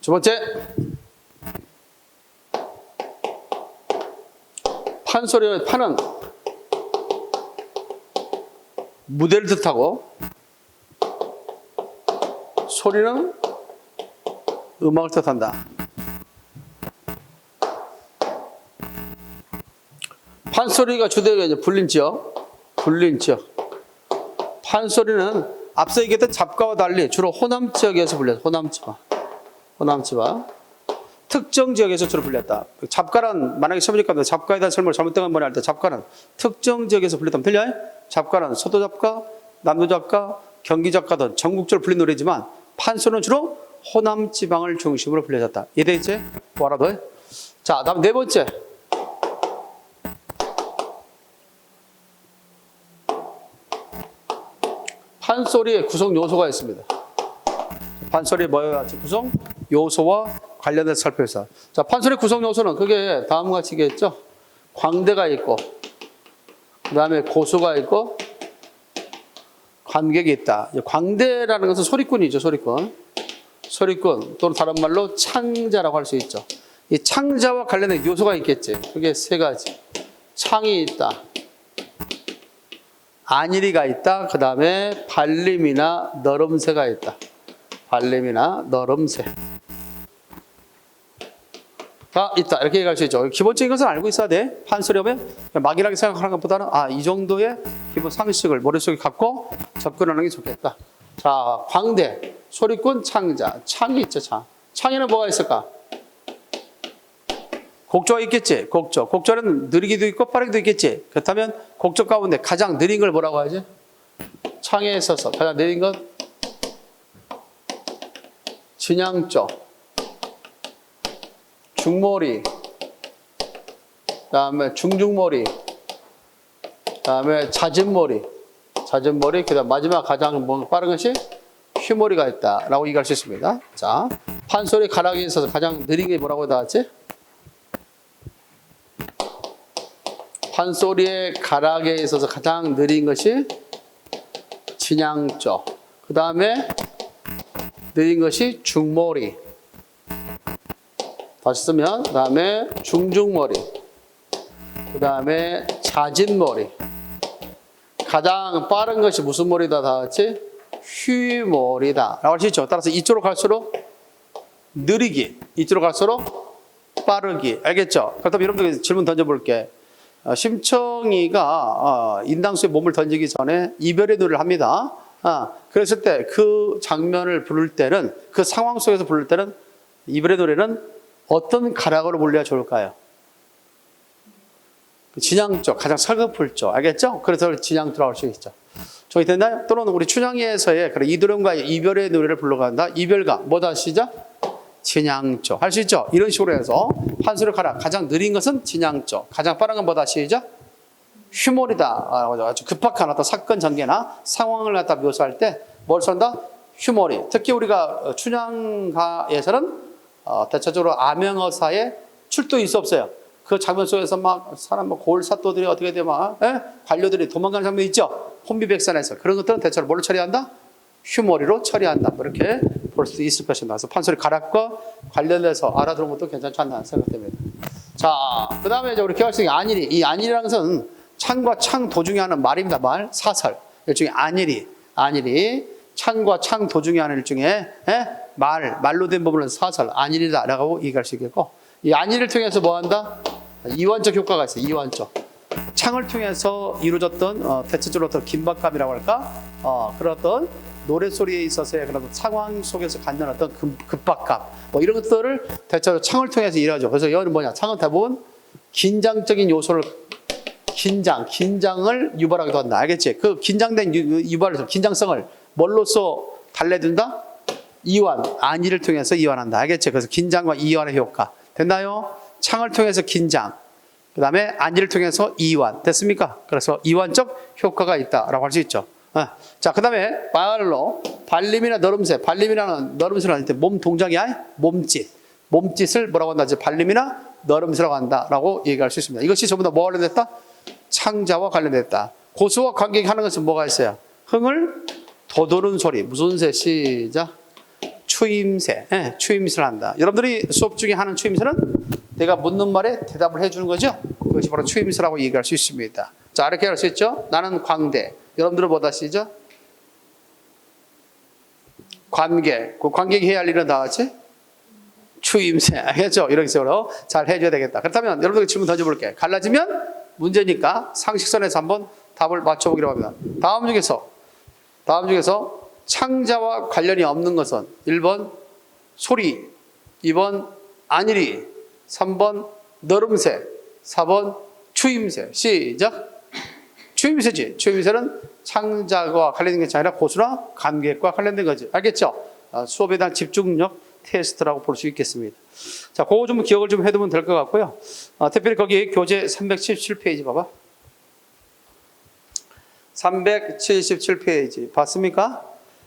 두 번째, 판소리의 판은 무대를 뜻하고 소리는 음악을 뜻한다. 판소리가 주되게 이제 불린 지역. 판소리는 앞서 얘기했던 잡가와 달리 주로 호남 지역에서 불렸다. 호남 지방. 특정 지역에서 주로 불렸다. 잡가란 만약에 시험문제 가면 잡가에 대한 설명을 잘못된 건 뭐냐 할 때 잡가는 특정 지역에서 불렸다면 틀려요? 잡가는 서도 잡가, 남도 잡가, 경기 잡가 등 전국적으로 불린 노래지만 판소리는 주로 호남 지방을 중심으로 불려졌다. 이해되겠지? 뭐 하나 더 해? 자, 다음 네 번째. 판소리의 구성 요소가 있습니다. 판소리의 뭐야? 구성 요소와 관련해서 살펴보자. 자, 판소리 구성 요소는 그게 다음과 같이겠죠. 광대가 있고, 그 다음에 고수가 있고, 관객이 있다. 광대라는 것은 소리꾼이죠, 소리꾼 또는 다른 말로 창자라고 할 수 있죠. 이 창자와 관련된 요소가 있겠지. 그게 세 가지. 창이 있다. 안일이가 있다. 그 다음에 발림이나 너름새가 있다. 발림이나 너름새. 가 있다. 이렇게 얘기할 수 있죠. 기본적인 것은 알고 있어야 돼. 판소리 하면 막연하게 생각하는 것보다는 이 정도의 기본 상식을 머릿속에 갖고 접근하는 게 좋겠다. 자, 광대, 소리꾼, 창자. 창이 있죠, 창. 창에는 뭐가 있을까? 곡조가 있겠지. 곡조는 느리기도 있고 빠르기도 있겠지. 그렇다면 곡조 가운데 가장 느린 걸 뭐라고 하지? 창에 있어서 가장 느린 것 진양조, 중모리, 그다음에 중중모리, 그다음에 잦은모리, 그다음 마지막 가장 빠른 것이 휘모리가 있다라고 얘기할 수 있습니다. 자, 판소리 가락에 있어서 가장 느린 게 뭐라고 나왔지? 판소리의 가락에 있어서 가장 느린 것이 진양조. 그 다음에 느린 것이 중머리. 다시 쓰면 그 다음에 중중머리. 그 다음에 잦은머리. 가장 빠른 것이 무슨 머리다 다 같이? 휘머리다 라고 할 수 있죠. 따라서 이쪽으로 갈수록 느리기, 이쪽으로 갈수록 빠르기. 알겠죠? 그렇다면 여러분들 질문 던져볼게. 심청이가 인당수에 몸을 던지기 전에 이별의 노래를 합니다. 그랬을 때 그 장면을 부를 때는, 그 상황 속에서 부를 때는 이별의 노래는 어떤 가락으로 불러야 좋을까요? 진양조, 가장 서글플 조. 알겠죠? 그래서 진양조라고 할 수 있죠. 저기 됐나요? 또는 우리 춘향예에서의 이도령과의 이별의 노래를 불러간다. 이별가, 뭐다 시작? 진양조. 할 수 있죠? 이런 식으로 해서 판소리 가락. 가장 느린 것은 진양조. 가장 빠른 건 뭐다 시작? 휴머리다. 아주 급박한 어떤 사건 전개나 상황을 갖다 묘사할 때 뭘 쓴다? 휴머리. 특히 우리가 춘향가에서는 대체적으로 암행어사에 출동이 있어 없어요. 그 장면 속에서 막 사람 골사또들이 어떻게 돼 막 관료들이 도망가는 장면 있죠. 혼비백산에서 그런 것들은 대체로 뭘로 처리한다? 휴머리로 처리한다. 이렇게 볼 수 있을 것입니다. 그래서 판소리 가락과 관련해서 알아두는 것도 괜찮지 않나 생각됩니다. 자, 그 다음에 우리 기억할 안일이. 이 안일이라는 것은 창과 창 도중에 하는 말입니다. 말, 사설. 일종의 안일이 창과 창 도중에 하는 일종의 말로 된 부분은 사설, 안일이다라고 얘기할 수 있겠고, 이 안일을 통해서 뭐 한다? 이완적 효과가 있어요. 이완적. 창을 통해서 이루어졌던 대체적으로 어떤 긴박감이라고 할까? 그런 어떤 노래소리에 있어서의 그런 상황 속에서 갖는 어떤 급박감, 뭐 이런 것들을 대체로 창을 통해서 이루어져. 그래서 이거는 뭐냐? 창은 대부분 긴장적인 요소를 긴장을 유발하기도 한다. 알겠지? 그 긴장된 유발을, 긴장성을 뭘로써 달래준다? 이완, 안일을 통해서 이완한다. 알겠지? 그래서 긴장과 이완의 효과. 됐나요? 창을 통해서 긴장, 그 다음에 안일을 통해서 이완. 됐습니까? 그래서 이완적 효과가 있다라고 할 수 있죠. 자, 그 다음에 말로 발림이나 너름새. 발림이라는 너름새를 할 때 몸 동작이야. 몸짓을 뭐라고 한다? 발림이나 너름새라고 한다라고 얘기할 수 있습니다. 이것이 전부 다 뭐와 관련됐다? 창자와 관련됐다. 고수와 관계하는 것은 뭐가 있어요? 흥을 돋우는 소리. 무슨 새? 시작. 추임새. 추임새를 한다. 여러분들이 수업 중에 하는 추임새는 내가 묻는 말에 대답을 해주는 거죠. 그것이 바로 추임새라고 얘기할 수 있습니다. 자, 이렇게 할 수 있죠. 나는 광대. 여러분들은 뭐다 시죠? 관계. 그 관객이 해야 할 일은 다 같이 추임새. 알겠죠? 이런 식으로 잘 해줘야 되겠다. 그렇다면 여러분들 질문 던져볼게. 갈라지면 문제니까 상식선에서 한번 답을 맞춰보기로 합니다. 다음 중에서 창자와 관련이 없는 것은 1번 소리, 2번 안일이, 3번 너름새, 4번 추임새. 시작. 추임새지. 추임새는 창자와 관련된 것이 아니라 고수나 관객과 관련된 거지. 알겠죠? 수업에 대한 집중력 테스트라고 볼 수 있겠습니다. 자, 그거 좀 기억을 좀 해두면 될 것 같고요. 특별히 거기 교재 377페이지 봐봐. 377페이지 봤습니까?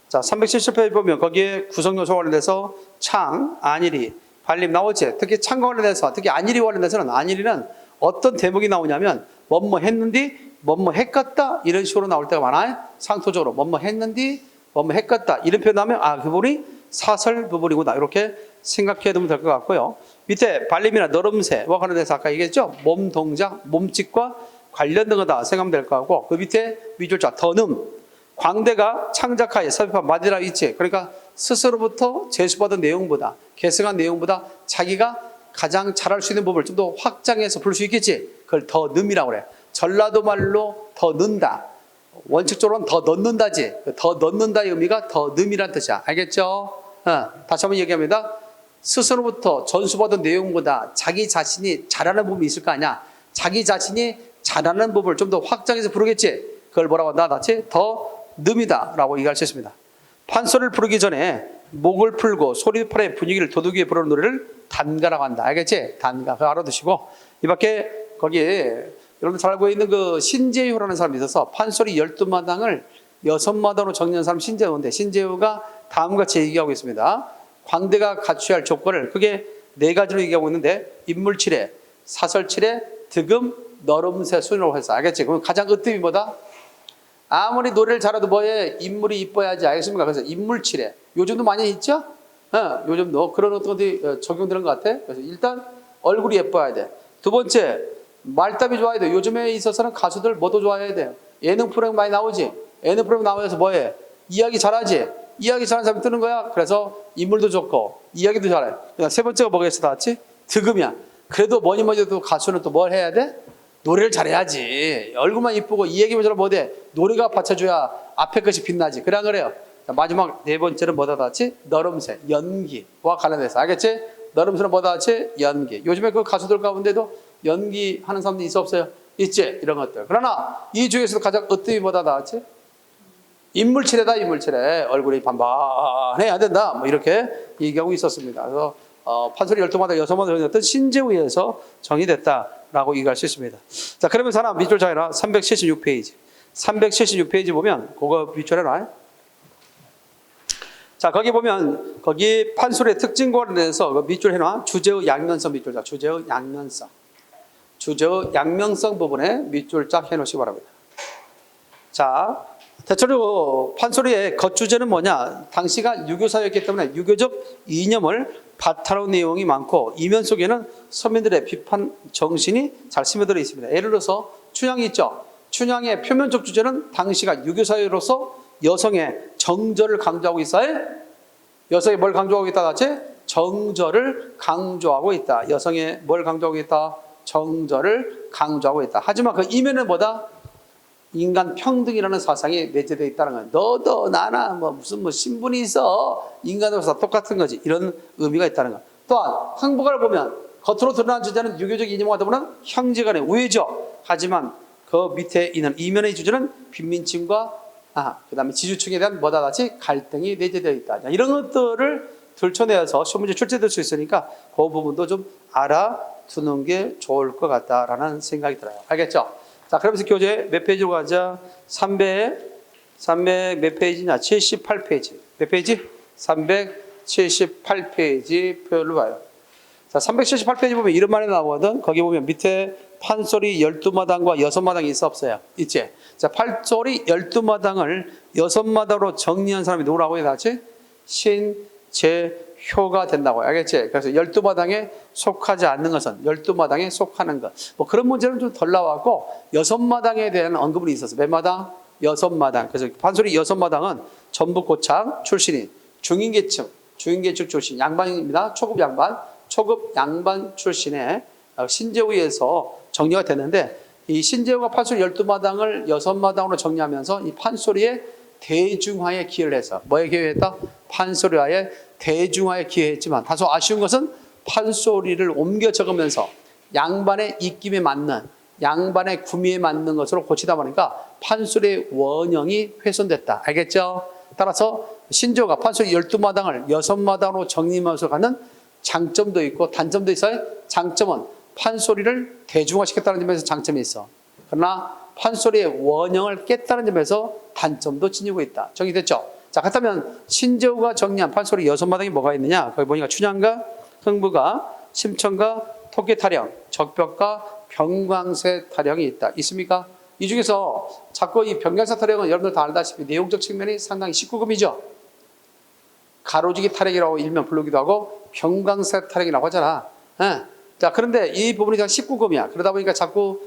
자, 377페이지 보면 거기에 구성요소 관련돼서 창, 안일이, 발림 나오지. 특히 창과 관련돼서, 특히 안일이 관련돼서는 안일이는 어떤 대목이 나오냐면 뭐뭐 했는디, 뭐뭐 했겠다 이런 식으로 나올 때가 많아요. 상토적으로 뭐뭐 했는디, 뭐뭐 했겠다 이런 표현 나오면 그 부분이 사설 부분이구나 이렇게 생각해 두면 될 것 같고요. 밑에 발림이나 너름새와 관련돼서 아까 얘기했죠. 몸 동작, 몸짓과 관련된 거다 생각하면 될 것 같고, 그 밑에 위줄자 더듬. 광대가 창작하에 섭입한 마디라 있지. 그러니까 스스로부터 제수받은 내용보다, 계승한 내용보다 자기가 가장 잘할 수 있는 부분을 좀 더 확장해서 부를 수 있겠지. 그걸 더 넣음이라고 그래. 전라도 말로 더 넣는다. 원칙적으로는 더 넣는다지. 더 넣는다의 의미가 더 넣음이란 뜻이야. 알겠죠? 다시 한번 얘기합니다. 스스로부터 전수받은 내용보다 자기 자신이 잘하는 부분이 있을 거 아니야. 자기 자신이 잘하는 부분을 좀 더 확장해서 부르겠지. 그걸 뭐라고 한다? 같이 더 넣음이다 라고 얘기할 수 있습니다. 판소리를 부르기 전에 목을 풀고 소리팔의 분위기를 도둑이에 부르는 노래를 단가라고 한다. 알겠지? 단가. 그거 알아두시고, 이 밖에 거기에 여러분 잘 알고 있는 그 신재효라는 사람이 있어서 판소리 12마당을 6마당으로 정리한 사람 신재효인데, 신재효가 다음과 같이 얘기하고 있습니다. 광대가 갖춰야 할 조건을 그게 4가지로 얘기하고 있는데, 인물칠해, 사설칠해, 득음, 너름새 순으로 해서. 알겠지? 그럼 가장 으뜸이 뭐다? 아무리 노래를 잘해도 뭐해? 인물이 이뻐야지. 알겠습니까? 그래서 인물치레. 요즘도 많이 있죠? 요즘도 그런 어떤 것들이 적용되는 것 같아. 그래서 일단 얼굴이 예뻐야 돼. 두 번째, 말답이 좋아야 돼. 요즘에 있어서는 가수들 뭐도 좋아해야 돼. 예능 프로그램 많이 나오지. 예능 프로그램 나와서 뭐해? 이야기 잘하지. 이야기 잘하는 사람이 뜨는 거야. 그래서 인물도 좋고 이야기도 잘해. 그러니까 세 번째가 뭐겠어, 다 같이? 득음이야. 그래도 뭐니 뭐니 해도 가수는 또 뭘 해야 돼? 노래를 잘해야지. 얼굴만 이쁘고 이 얘기만 잘하면 뭐돼? 노래가 받쳐줘야 앞에 것이 빛나지. 그래 안 그래요? 자, 마지막 네 번째는 뭐다 같이? 너름새, 연기와 관련해서. 알겠지? 너름새는 뭐다 같이? 연기. 요즘에 그 가수들 가운데도 연기하는 사람들이 있어 없어요? 있지? 이런 것들. 그러나 이 중에서도 가장 으뜸이 뭐다 같이? 인물치레다, 인물치레. 얼굴이 반반해야 된다. 뭐 이렇게 얘기하고 있었습니다. 그래서 판소리 12마다 6마다 정리했던 신재우에서 정의됐다라고 얘기할 수 있습니다. 자, 그러면 하나 밑줄 잘 해라. 376페이지. 376페이지 보면 그거 밑줄 해라. 자, 거기 보면 거기 판소리의 특징과 관련해서 그 밑줄 해놔. 주제의 양면성 밑줄 자. 주제의 양면성. 주제의 양면성 부분에 밑줄 쫙 해놓으시기 바랍니다. 자, 대체로 판소리의 겉주제는 뭐냐? 당시가 유교사였기 때문에 유교적 이념을 바탕으로 내용이 많고 이면 속에는 서민들의 비판 정신이 잘 스며들어 있습니다. 예를 들어서 춘향이 있죠. 춘향의 표면적 주제는 당시가 유교사회로서 여성의 정절을 강조하고 있어요. 여성이 뭘 강조하고 있다 같이? 정절을 강조하고 있다. 여성의 뭘 강조하고 있다? 정절을 강조하고 있다. 하지만 그 이면은 뭐다? 인간 평등이라는 사상이 내재되어 있다는 거예요. 너도 나나 무슨 신분이 있어. 인간으로서 똑같은 거지. 이런 의미가 있다는 거예요. 또한 항복을 보면 겉으로 드러난 주제는 유교적 이념과 더불어 형제간의 우애죠. 하지만 그 밑에 있는 이면의 주제는 빈민층과 그다음에 지주층에 대한 뭐다 같이 갈등이 내재되어 있다. 이런 것들을 들춰내서 시험 문제 출제될 수 있으니까 그 부분도 좀 알아두는 게 좋을 것 같다라는 생각이 들어요. 알겠죠? 자, 그러면서 교재 몇 페이지로 가자? 300 몇 페이지냐? 78페이지. 몇 페이지? 378페이지 표를 봐요. 자, 378페이지 보면 이런 말이 나오거든. 거기 보면 밑에 판소리 12마당과 6마당이 있어 없어요? 있지? 자, 판소리 12마당을 6마당으로 정리한 사람이 누구라고 해야 되지? 신재효가 된다고. 알겠지? 그래서 12마당에 속하지 않는 것은 12마당에 속하는 것. 뭐 그런 문제는 좀 덜 나왔고 6마당에 대한 언급은 있었어. 몇 마당? 6마당. 그래서 판소리 6마당은 전북 고창 출신인 중인계층 출신 양반입니다. 초급 양반 출신의 신재우에서 정리가 됐는데 이 신재우가 판소리 12마당을 6마당으로 정리하면서 이 판소리의 대중화에 기여를 해서 뭐에 기여했다? 판소리화의 대중화에 기여했지만 다소 아쉬운 것은 판소리를 옮겨 적으면서 양반의 입김에 맞는 양반의 구미에 맞는 것으로 고치다 보니까 판소리의 원형이 훼손됐다. 알겠죠? 따라서 신조가 판소리 12마당을 6마당으로 정리하면서 가는 장점도 있고 단점도 있어요. 장점은 판소리를 대중화시켰다는 점에서 장점이 있어. 그러나 판소리의 원형을 깼다는 점에서 단점도 지니고 있다. 정리됐죠? 자, 그렇다면 신재우가 정리한 판소리 6마당이 뭐가 있느냐? 거기 보니까 춘향가, 흥부가, 심청가, 토끼타령, 적벽가, 병광새 타령이 있다. 있습니까? 이 중에서 자꾸 이 병광새 타령은 여러분들 다 알다시피 내용적 측면이 상당히 19금이죠. 가로지기 타령이라고 일명 부르기도 하고 병광새 타령이라고 하잖아. 자, 그런데 이 부분이 다 19금이야. 그러다 보니까 자꾸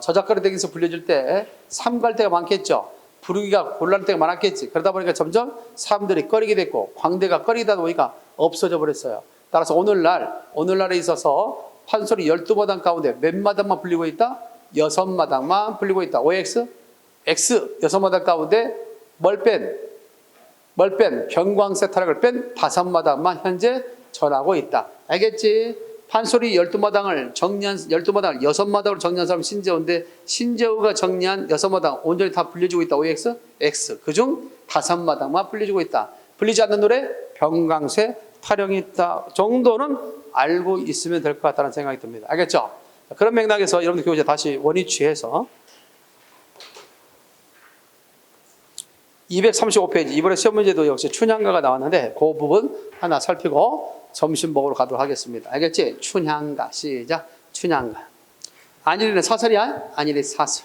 저작거리 댁에서 불려줄 때 삼갈 때가 많겠죠. 부르기가 곤란할 때가 많았겠지. 그러다 보니까 점점 사람들이 꺼리게 됐고 광대가 꺼리다 보니까 없어져 버렸어요. 따라서 오늘날에 있어서 판소리 12마당 가운데 몇 마당만 불리고 있다? 6마당만 불리고 있다. OX? X 6마당 가운데 뭘 뺀? 병광새 타락을 뺀 5마당만 현재 전하고 있다. 알겠지? 판소리 12마당을 정리한 12마당을 6마당으로 정리한 사람은 신재우인데 신재우가 정리한 6마당 온전히 다 불려주고 있다. OX? X. 그중 5마당만 불려주고 있다. 불리지 않는 노래 병광새 타령이 있다 정도는 알고 있으면 될 것 같다는 생각이 듭니다. 알겠죠? 그런 맥락에서 여러분들 교재 다시 원위 취해서 235페이지 이번에 시험 문제도 역시 춘향가가 나왔는데 그 부분 하나 살피고 점심 먹으러 가도록 하겠습니다. 알겠지? 춘향가 시작. 춘향가. 안일이는 사설이야? 안일이 사설.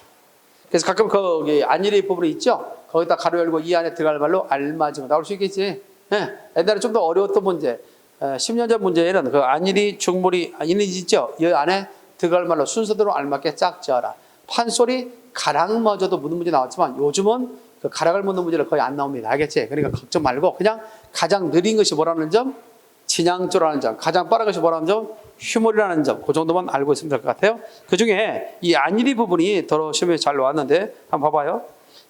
그래서 가끔 거기 안일의 부분이 있죠. 거기다 가로 열고 이 안에 들어갈 말로 알맞으면 나올 수 있겠지. 예. 옛날에 좀 더 어려웠던 문제, 10년 전 문제에는 그 안일이 중물이 안일이 있죠. 이 안에 들어갈 말로 순서대로 알맞게 짝지어라. 판소리 가락마저도 묻는 문제 나왔지만 요즘은 그 가락을 묻는 문제를 거의 안 나옵니다. 알겠지? 그러니까 걱정 말고 그냥 가장 느린 것이 뭐라는 점, 진양조라는 점, 가장 빠른 것이 뭐라는 점, 휴몰이라는 점, 그 정도만 알고 있으면 될 것 같아요. 그 중에 이 안일이 부분이 더러 시험에 잘 나왔는데 한번 봐봐요.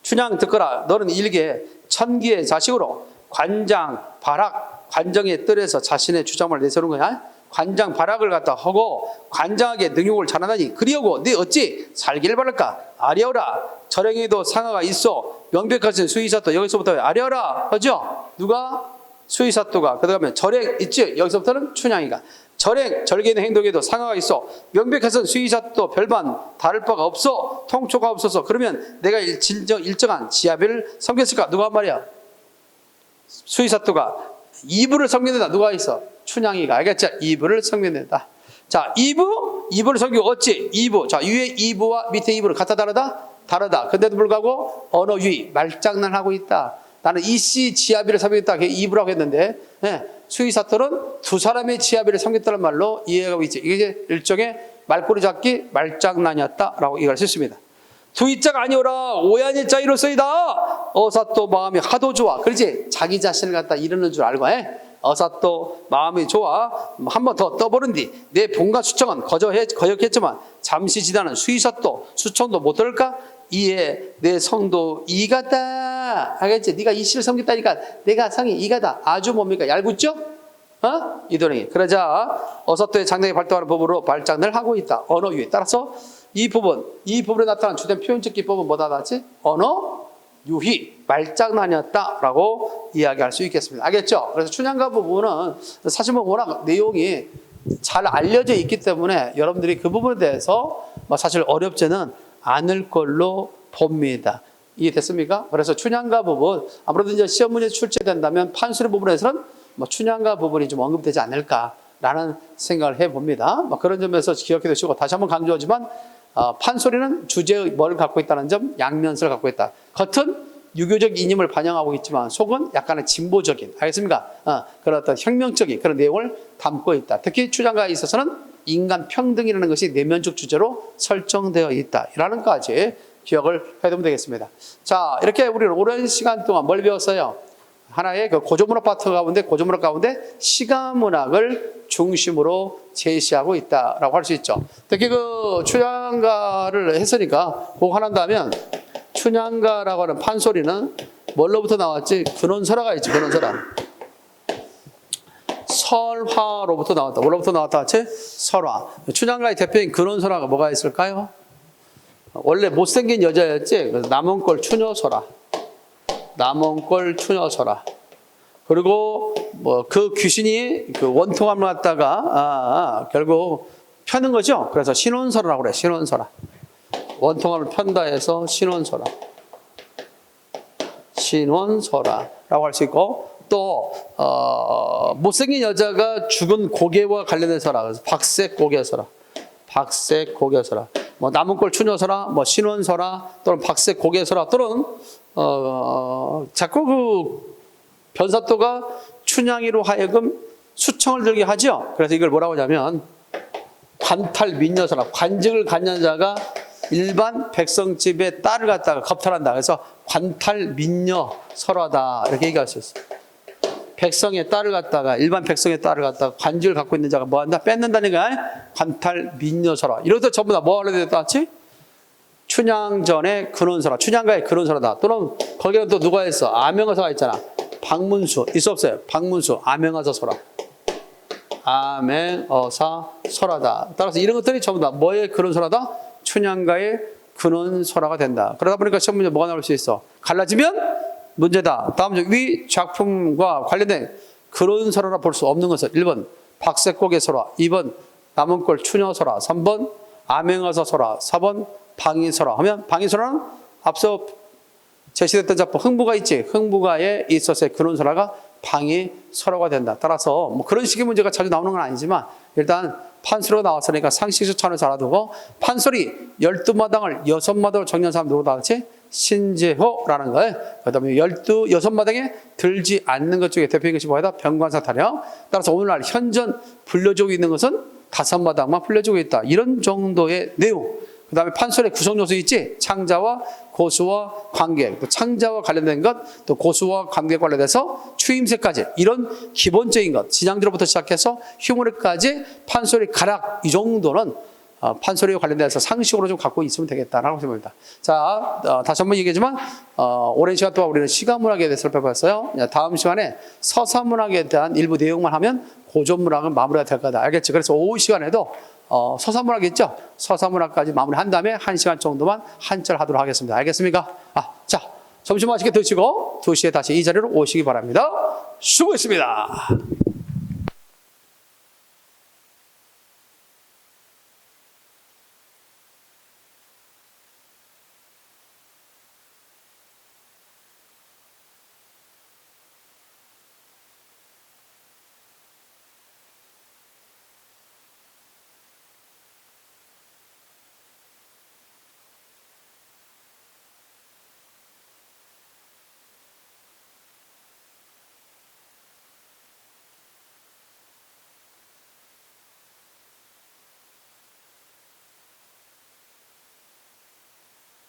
춘향 듣거라. 너는 일개 천기의 자식으로 관장, 발악, 관정의 뜰에서 자신의 주장을 내세우는 거야. 관장, 발악을 갖다 하고 관장에게 능욕을 잘하다니 그리하고 네 어찌 살기를 바랄까. 아려라. 절행에도 상하가 있어. 명백하신 수의사또 여기서부터 아려라 하죠. 누가? 수의사또가. 그 다음에 절행 있지. 여기서부터는 춘향이가. 절행, 절개의 행동에도 상하가 있어. 명백하신 수의사또 별반 다를 바가 없어. 통초가 없어서 그러면 내가 일정한 지하비를 섬겼을까? 누가 한 말이야? 수의사또가. 이부를 섬긴다. 누가 있어? 춘향이가. 알겠죠? 이부를 섬긴다. 자, 이부를 섬기고 어찌? 이부. 자, 위에 이부와 밑에 이부를 같아 다르다? 다르다. 근데도 불구하고 언어 유의, 말장난하고 있다. 나는 이씨 지하비를 섬기겠다. 그게 이부라고 했는데, 네. 수의사또는 두 사람의 지하비를 섬겼다는 말로 이해하고 있지. 이게 일종의 말꼬리 잡기, 말장난이었다라고 이해할 수 있습니다. 두 이자가 아니오라 오야니 자이로서이다. 어사또 마음이 하도 좋아. 그렇지? 자기 자신을 갖다 이르는 줄 알고 해. 어사또 마음이 좋아. 한 번 더 떠보는디 내 본가 수청은 거역했지만 잠시 지나는 수의사또 수청도 못 들을까? 이에 내 성도 이가다. 알겠지? 네가 이씨를 섬겼다니까 내가 성이 이가다. 아주 뭡니까? 얄궂죠? 이도령이. 그러자 어사또의 장래에 발동하는 법으로 발장을 하고 있다. 언어 유에 따라서 이 부분에 나타난 주된 표현적 기법은 뭐다 나왔지? 언어 유희, 말장난이었다라고 이야기할 수 있겠습니다. 알겠죠? 그래서 춘향가 부분은 사실 뭐 워낙 내용이 잘 알려져 있기 때문에 여러분들이 그 부분에 대해서 사실 어렵지는 않을 걸로 봅니다. 이해됐습니까? 그래서 춘향가 부분 아무래도 이제 시험 문제 출제된다면 판소리 부분에서는 춘향가 부분이 좀 언급되지 않을까라는 생각을 해봅니다. 그런 점에서 기억해 두시고 다시 한번 강조하지만 판소리는 주제의 뭘 갖고 있다는 점, 양면서를 갖고 있다. 겉은 유교적 이념을 반영하고 있지만 속은 약간의 진보적인, 알겠습니까? 그런 어떤 혁명적인 그런 내용을 담고 있다. 특히 춘향가에 있어서는 인간 평등이라는 것이 내면적 주제로 설정되어 있다라는 것까지 기억을 해두면 되겠습니다. 자, 이렇게 우리는 오랜 시간 동안 뭘 배웠어요? 하나의 그 고조문학 파트 가운데 시가문학을 중심으로 제시하고 있다라고 할 수 있죠. 특히 그 춘향가를 했으니까 그거 하나 한다면 춘향가라고 하는 판소리는 뭘로부터 나왔지? 근원설화가 있지. 근원설화. 설화로부터 나왔다. 뭘로부터 나왔다 같이? 설화. 춘향가의 대표인 근원설화가 뭐가 있을까요? 원래 못생긴 여자였지. 그래서 남원꼴 추녀설화. 남원꼴 추녀설화. 그리고 그 귀신이 그 원통함을 갖다가 결국 펴는 거죠. 그래서 신원설화라고 그래. 신원설화. 원통함을 편다 해서 신원설화. 신원설화라고 할 수 있고 또 못생긴 여자가 죽은 고개와 관련된 설화. 그래서 박색고개설화. 박색고개설화. 남은꼴 추녀설화, 신원설화 또는 박색고개설화 또는 자꾸 그 변사또가 춘향이로 하여금 수청을 들게 하죠. 그래서 이걸 뭐라고 하냐면 관탈민녀설화. 관직을 갖는 자가 일반 백성집의 딸을 갖다가 겁탈한다. 그래서 관탈민녀설화다 이렇게 얘기할 수 있어요. 백성의 딸을 갖다가 일반 백성의 딸을 갖다가 관직을 갖고 있는 자가 뭐한다? 뺏는다니까 관탈민녀설화. 이것도 전부 다 뭐 하려 됐지? 춘향전의 근원설화, 춘향가의 근원설화다. 또는 거기는 또 누가 했어? 아명어사가 있잖아. 박문수 있어 없어요? 박문수 아명어사 설화. 아명어사 설화다. 따라서 이런 것들이 전부 다 뭐의 근원설화다? 춘향가의 근원설화가 된다. 그러다 보니까 시험 문제 뭐가 나올 수 있어? 갈라지면 문제다. 다음 위 작품과 관련된 근원설화라 볼 수 없는 것은 1번 박색고개 설화, 2번 남은꼴 추녀설화, 3번 아명어사 설화, 4번 방위설화. 하면 방위설화는 앞서 제시됐던 작품 흥부가 있지. 흥부가에 있어서의 근원설화가 방위설화가 된다. 따라서 그런 식의 문제가 자주 나오는 건 아니지만 일단 판소리가 나왔으니까 상식적 차원에서 알아두고 판소리 12마당을 6마당으로 정리한 사람 누구다 같이? 신재호라는 거예요. 그 다음에 6마당에 들지 않는 것 중에 대표적인 것이 뭐다? 병관사타령. 따라서 오늘날 현존 불려주고 있는 것은 5마당만 불려주고 있다. 이런 정도의 내용. 그 다음에 판소리의 구성 요소 있지? 창자와 고수와 관계, 또 창자와 관련된 것, 또 고수와 관계 관련돼서 추임새까지 이런 기본적인 것, 진양지로부터 시작해서 휴무리까지 판소리 가락 이 정도는 판소리와 관련돼서 상식으로 좀 갖고 있으면 되겠다라고 생각합니다. 자, 다시 한번 얘기하지만 오랜 시간 동안 우리는 시가문학에 대해서 살펴봤어요. 다음 시간에 서사문학에 대한 일부 내용만 하면 고전문학은 마무리가 될 거다. 알겠죠? 그래서 오후 시간에도 서사문학 있죠? 서사문학까지 마무리한 다음에 1시간 정도만 한절 하도록 하겠습니다. 알겠습니까? 자, 점심 맛있게 드시고 2시에 다시 이 자리로 오시기 바랍니다. 수고했습니다.